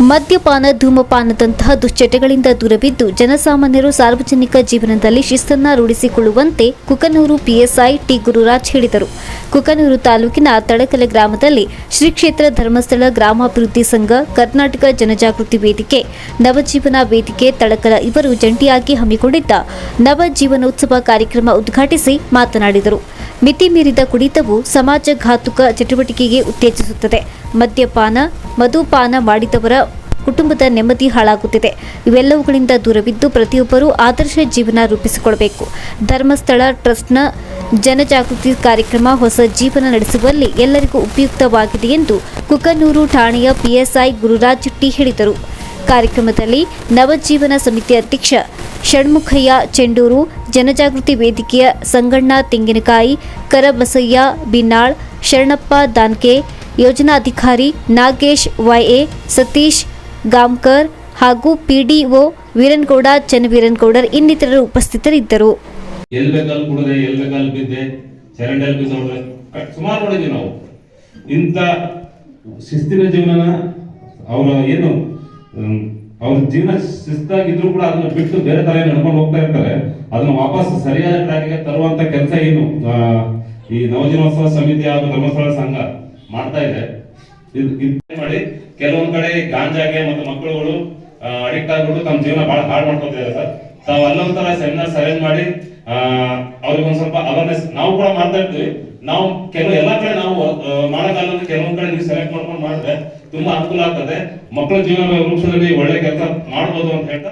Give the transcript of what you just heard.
ಮದ್ಯಪಾನ, ಧೂಮಪಾನದಂತಹ ದುಶ್ಚಟಗಳಿಂದ ದೂರವಿದ್ದು ಜನಸಾಮಾನ್ಯರು ಸಾರ್ವಜನಿಕ ಜೀವನದಲ್ಲಿ ಶಿಸ್ತನ್ನು ರೂಢಿಸಿಕೊಳ್ಳುವಂತೆ ಕುಕನೂರು ಪಿಎಸ್ಐ ಟಿ ಗುರುರಾಜ್ ಹೇಳಿದರು. ಕುಕನೂರು ತಾಲೂಕಿನ ತಡಕಲ ಗ್ರಾಮದಲ್ಲಿ ಶ್ರೀ ಕ್ಷೇತ್ರ ಧರ್ಮಸ್ಥಳ ಗ್ರಾಮಾಭಿವೃದ್ಧಿ ಸಂಘ, ಕರ್ನಾಟಕ ಜನಜಾಗೃತಿ ವೇದಿಕೆ, ನವಜೀವನ ವೇದಿಕೆ ತಡಕಲ ಇವರು ಜಂಟಿಯಾಗಿ ಹಮ್ಮಿಕೊಂಡಿದ್ದ ನವಜೀವನೋತ್ಸವ ಕಾರ್ಯಕ್ರಮ ಉದ್ಘಾಟಿಸಿ ಮಾತನಾಡಿದರು. ಮಿತಿ ಮೀರಿದ ಕುಡಿತವು ಸಮಾಜಘಾತುಕ ಚಟುವಟಿಕೆಗೆ ಉತ್ತೇಜಿಸುತ್ತದೆ. ಮದ್ಯಪಾನ, ಮಧುಪಾನ ಮಾಡಿದವರ ಕುಟುಂಬದ ನೆಮ್ಮದಿ ಹಾಳಾಗುತ್ತಿದೆ. ಇವೆಲ್ಲವುಗಳಿಂದ ದೂರವಿದ್ದು ಪ್ರತಿಯೊಬ್ಬರೂ ಆದರ್ಶ ಜೀವನ ರೂಪಿಸಿಕೊಳ್ಳಬೇಕು. ಧರ್ಮಸ್ಥಳ ಟ್ರಸ್ಟ್ನ ಜನಜಾಗೃತಿ ಕಾರ್ಯಕ್ರಮ ಹೊಸ ಜೀವನ ನಡೆಸುವಲ್ಲಿ ಎಲ್ಲರಿಗೂ ಉಪಯುಕ್ತವಾಗಿದೆ ಎಂದು ಕುಕನೂರು ಠಾಣೆಯ ಪಿಎಸ್ಐ ಗುರುರಾಜ್ ಟಿ ಹೇಳಿದರು. ಕಾರ್ಯಕ್ರಮದಲ್ಲಿ ನವಜೀವನ ಸಮಿತಿ ಅಧ್ಯಕ್ಷ ಷಣ್ಮುಖಯ್ಯ ಚೆಂಡೂರು, ಜನಜಾಗೃತಿ ವೇದಿಕೆಯ ಸಂಗಣ್ಣ ತೆಂಗಿನಕಾಯಿ, ಕರಬಸಯ್ಯ ಬಿನ್ನಾಳ್, ಶರಣಪ್ಪ ದಾನ್ಕೆ, ಯೋಜನಾಧಿಕಾರಿ ನಾಗೇಶ್ ವೈಎ, ಸತೀಶ್ ಗಾಮ್ಕರ್ ಹಾಗೂ ಪಿಡಿಒ ವೀರನಗೌಡ ಚನ್ನವೀರನಗೌಡರ್ ಇನ್ನಿತರರು ಉಪಸ್ಥಿತರಿದ್ದರು. ಸುಮಾರು ನೋಡಿದ್ವಿ ನಾವು. ಇಂಥ ಶಿಸ್ತಿನ ಜೀವನ ಅವ್ರ ಜೀವನ ಶಿಸ್ತಾಗಿದ್ರು ಕೂಡ ಅದನ್ನ ಬಿಟ್ಟು ಬೇರೆ ತರ ನಡ್ಕೊಂಡು ಹೋಗ್ತಾ ಇರ್ತಾರೆ. ಅದನ್ನ ವಾಪಸ್ ಸರಿಯಾದ ಟ್ರ್ಯಾಕ್ಗೆ ತರುವಂತ ಕೆಲಸ ಏನು ಈ ನವಜೀವನೋತ್ಸವ ಸಮಿತಿ ಹಾಗೂ ಧರ್ಮಸ್ಥಳ ಸಂಘ ಮಾಡ್ತಾ ಇದೆ. ಮಾಡಿ ಕೆಲವೊಂದ್ ಕಡೆ ಗಾಂಜಾಗೆ ಮತ್ತು ಮಕ್ಕಳುಗಳು ಅಡಿಕ್ಟ್ ಆಗ್ಬಿಟ್ಟು ತಮ್ಮ ಜೀವನ ಬಹಳ ಹಾಳು ಮಾಡ್ಕೊತಿದ್ದಾರೆ ಸರ್. ತಾವು ಅಲ್ಲೊಂಥರ ಸೆಮಿನಾರ್ಸ್ ಅರೇಂಜ್ ಮಾಡಿ ಅವ್ರಿಗೊಂದ್ ಸ್ವಲ್ಪ ಅವೇರ್ನೆಸ್ ನಾವು ಕೂಡ ಮಾಡ್ತಾ ಇರ್ತೀವಿ. ನಾವು ಎಲ್ಲಾ ಕಡೆ ನಾವು ಮಾಡಕ್ಕಾಗಲ್ಲ, ಕೆಲವೊಂದ್ ಕಡೆ ನೀವು ಸೆಲೆಕ್ಟ್ ಮಾಡ್ಕೊಂಡು ಮಾಡಿದ್ರೆ ತುಂಬಾ ಅನುಕೂಲ ಆಗ್ತದೆ. ಮಕ್ಕಳ ಜೀವನ ರೂಪಿಸೋದ್ರಲ್ಲಿ ಒಳ್ಳೆ ಕೆಲಸ ಮಾಡ್ಬೋದು ಅಂತ ಹೇಳ್ತಾ